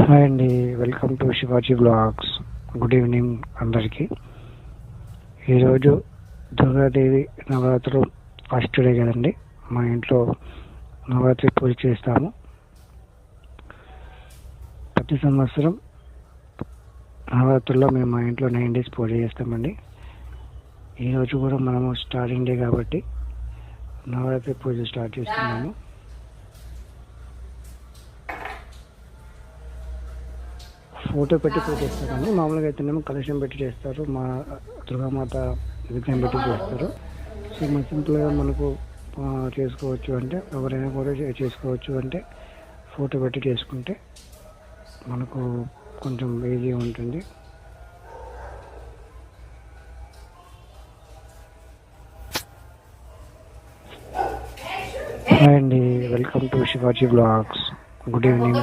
Hi అండి, welcome to Shivaji blogs. Good evening అందరికీ. ఈరోజు దుర్గాదేవి నవరాత్రులు ఫస్ట్ డే కదండి. మా ఇంట్లో నవరాత్రి పూజ చేస్తాము. ప్రతి సంవత్సరం నవరాత్రుల్లో మేము మా ఇంట్లో 9 days పూజ చేస్తామండి. ఈరోజు కూడా మనము స్టార్టింగ్ డే కాబట్టి నవరాత్రి పూజ స్టార్ట్ చేస్తున్నాము. ఫోటో పెట్టి పూజ చేస్తారండి. మామూలుగా అయితేనేమో కలశం పెట్టి చేస్తారు, మా దుర్గామాత విగ్రహం పెట్టి చేస్తారు. సో మన సింపుల్గా మనకు చేసుకోవచ్చు అంటే ఎవరైనా కూడా చేసుకోవచ్చు అంటే ఫోటో పెట్టి చేసుకుంటే మనకు కొంచెం ఈజీ ఉంటుంది. హాయ్ అండి, welcome to Shivaji blogs. Good evening.